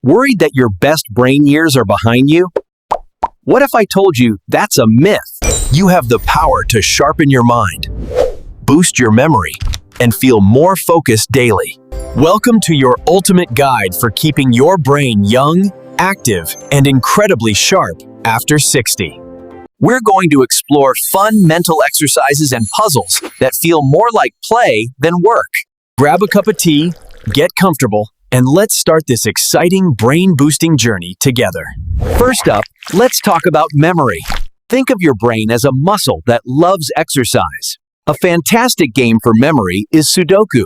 Worried that your best brain years are behind you? What if I told you that's a myth? You have the power to sharpen your mind, boost your memory, and feel more focused daily. Welcome to your ultimate guide for keeping your brain young, active, and incredibly sharp after 60. We're going to explore fun mental exercises and puzzles that feel more like play than work. Grab a cup of tea, get comfortable, and let's start this exciting brain-boosting journey together. First up, let's talk about memory. Think of your brain as a muscle that loves exercise. A fantastic game for memory is Sudoku.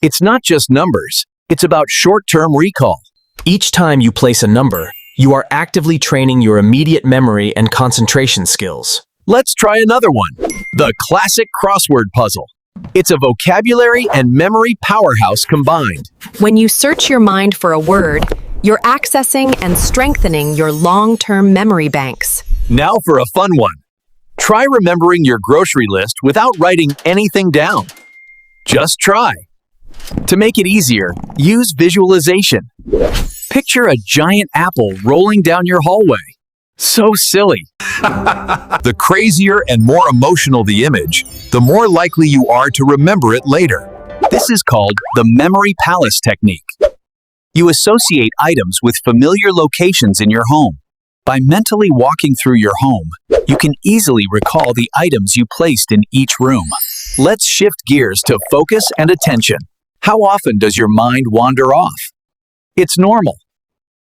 It's not just numbers, it's about short-term recall. Each time you place a number, you are actively training your immediate memory and concentration skills. Let's try another one, the classic crossword puzzle. It's a vocabulary and memory powerhouse combined. When you search your mind for a word, you're accessing and strengthening your long-term memory banks. Now for a fun one. Try remembering your grocery list without writing anything down. Just try. To make it easier, use visualization. Picture a giant apple rolling down your hallway. So silly. The crazier and more emotional the image, the more likely you are to remember it later. This is called the memory palace technique. You associate items with familiar locations in your home. By mentally walking through your home, you can easily recall the items you placed in each room. Let's shift gears to focus and attention. How often does your mind wander off? It's normal.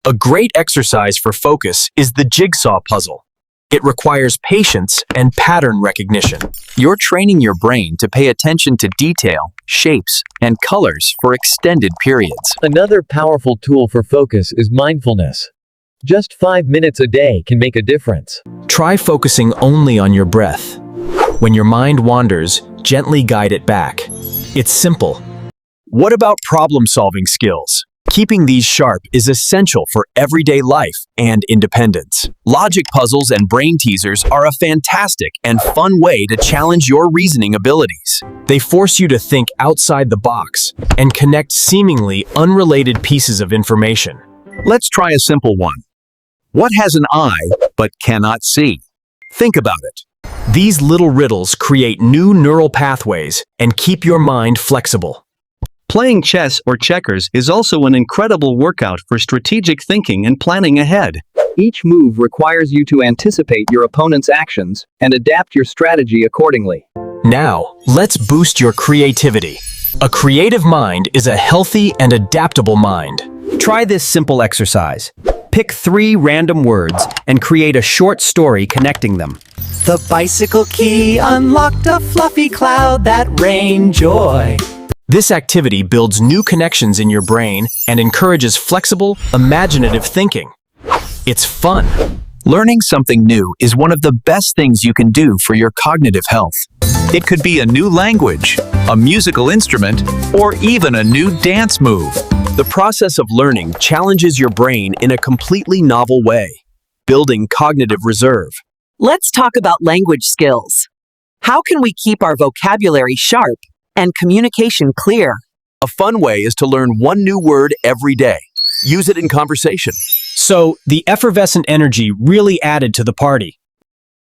A great exercise for focus is the jigsaw puzzle. It requires patience and pattern recognition. You're training your brain to pay attention to detail, shapes, and colors for extended periods. Another powerful tool for focus is mindfulness. Just 5 minutes a day can make a difference. Try focusing only on your breath. When your mind wanders, gently guide it back. It's simple. What about problem-solving skills? Keeping these sharp is essential for everyday life and independence. Logic puzzles and brain teasers are a fantastic and fun way to challenge your reasoning abilities. They force you to think outside the box and connect seemingly unrelated pieces of information. Let's try a simple one. What has an eye but cannot see? Think about it. These little riddles create new neural pathways and keep your mind flexible. Playing chess or checkers is also an incredible workout for strategic thinking and planning ahead. Each move requires you to anticipate your opponent's actions and adapt your strategy accordingly. Now, let's boost your creativity. A creative mind is a healthy and adaptable mind. Try this simple exercise. Pick 3 random words and create a short story connecting them. The bicycle key unlocked a fluffy cloud that rained joy. This activity builds new connections in your brain and encourages flexible, imaginative thinking. It's fun. Learning something new is one of the best things you can do for your cognitive health. It could be a new language, a musical instrument, or even a new dance move. The process of learning challenges your brain in a completely novel way, building cognitive reserve. Let's talk about language skills. How can we keep our vocabulary sharp and communication clear? A fun way is to learn one new word every day. Use it in conversation. So, the effervescent energy really added to the party.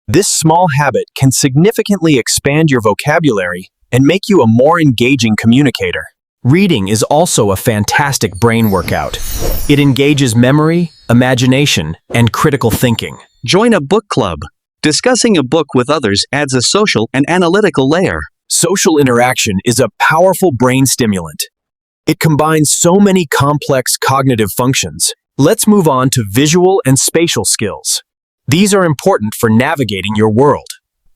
This small habit can significantly expand your vocabulary and make you a more engaging communicator. Reading is also a fantastic brain workout. It engages memory, imagination, and critical thinking. Join a book club. Discussing a book with others adds a social and analytical layer. Social interaction is a powerful brain stimulant. It combines so many complex cognitive functions. Let's move on to visual and spatial skills. These are important for navigating your world.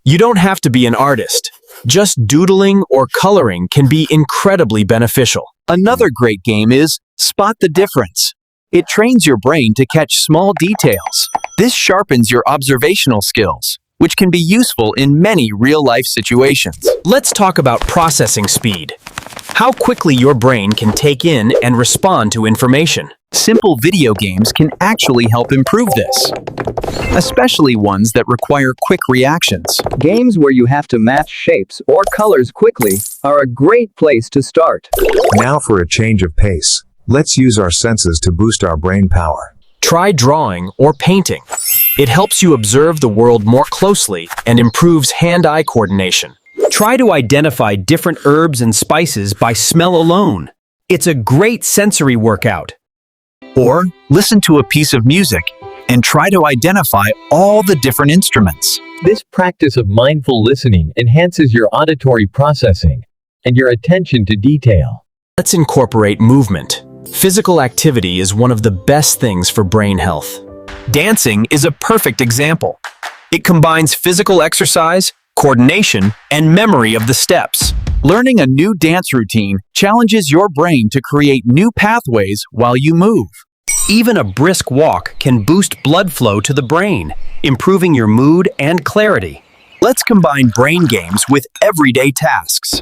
You don't have to be an artist. Just doodling or coloring can be incredibly beneficial. Another great game is Spot the Difference. It trains your brain to catch small details. This sharpens your observational skills, which can be useful in many real-life situations. Let's talk about processing speed. How quickly your brain can take in and respond to information. Simple video games can actually help improve this, especially ones that require quick reactions. Games where you have to match shapes or colors quickly are a great place to start. Now for a change of pace. Let's use our senses to boost our brain power. Try drawing or painting. It helps you observe the world more closely and improves hand-eye coordination. Try to identify different herbs and spices by smell alone. It's a great sensory workout. Or listen to a piece of music and try to identify all the different instruments. This practice of mindful listening enhances your auditory processing and your attention to detail. Let's incorporate movement. Physical activity is one of the best things for brain health. Dancing is a perfect example. It combines physical exercise, coordination, and memory of the steps. Learning a new dance routine challenges your brain to create new pathways while you move. Even a brisk walk can boost blood flow to the brain, improving your mood and clarity. Let's combine brain games with everyday tasks.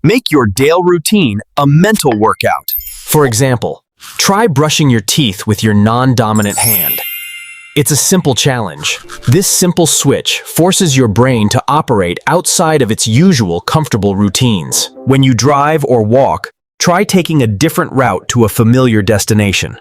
Make your daily routine a mental workout. For example, try brushing your teeth with your non-dominant hand. It's a simple challenge. This simple switch forces your brain to operate outside of its usual comfortable routines. When you drive or walk, try taking a different route to a familiar destination.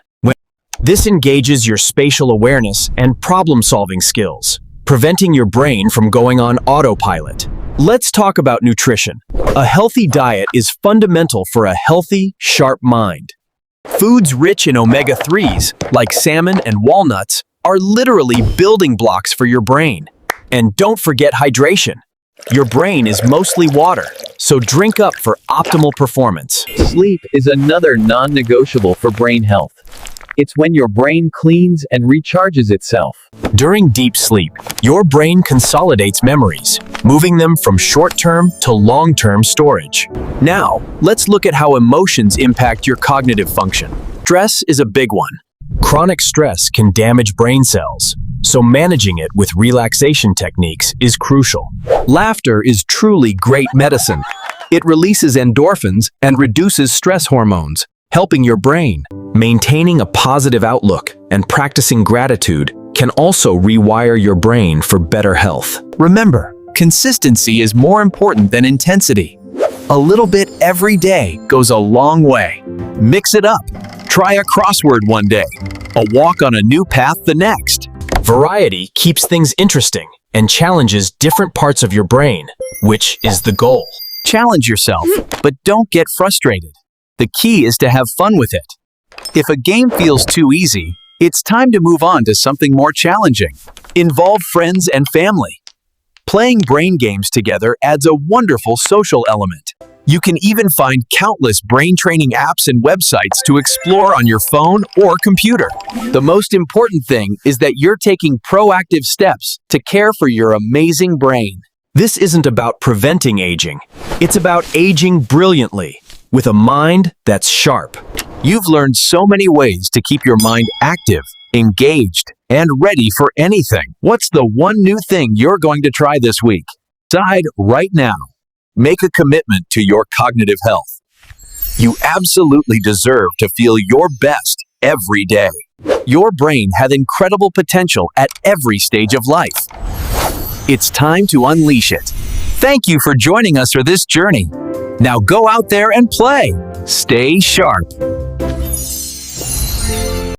This engages your spatial awareness and problem-solving skills, preventing your brain from going on autopilot. Let's talk about nutrition. A healthy diet is fundamental for a healthy, sharp mind. Foods rich in omega-3s, like salmon and walnuts, are literally building blocks for your brain. And don't forget hydration. Your brain is mostly water, so drink up for optimal performance. Sleep is another non-negotiable for brain health. It's when your brain cleans and recharges itself. During deep sleep, your brain consolidates memories, moving them from short-term to long-term storage. Now, let's look at how emotions impact your cognitive function. Stress is a big one. Chronic stress can damage brain cells, so managing it with relaxation techniques is crucial. Laughter is truly great medicine. It releases endorphins and reduces stress hormones, helping your brain. Maintaining a positive outlook and practicing gratitude can also rewire your brain for better health. Remember, consistency is more important than intensity. A little bit every day goes a long way. Mix it up. Try a crossword one day, a walk on a new path the next. Variety keeps things interesting and challenges different parts of your brain, which is the goal. Challenge yourself, but don't get frustrated. The key is to have fun with it. If a game feels too easy, it's time to move on to something more challenging. Involve friends and family. Playing brain games together adds a wonderful social element. You can even find countless brain training apps and websites to explore on your phone or computer. The most important thing is that you're taking proactive steps to care for your amazing brain. This isn't about preventing aging. It's about aging brilliantly, with a mind that's sharp. You've learned so many ways to keep your mind active, engaged, and ready for anything. What's the one new thing you're going to try this week? Decide right now. Make a commitment to your cognitive health. You absolutely deserve to feel your best every day. Your brain has incredible potential at every stage of life. It's time to unleash it. Thank you for joining us for this journey. Now go out there and play. Stay sharp.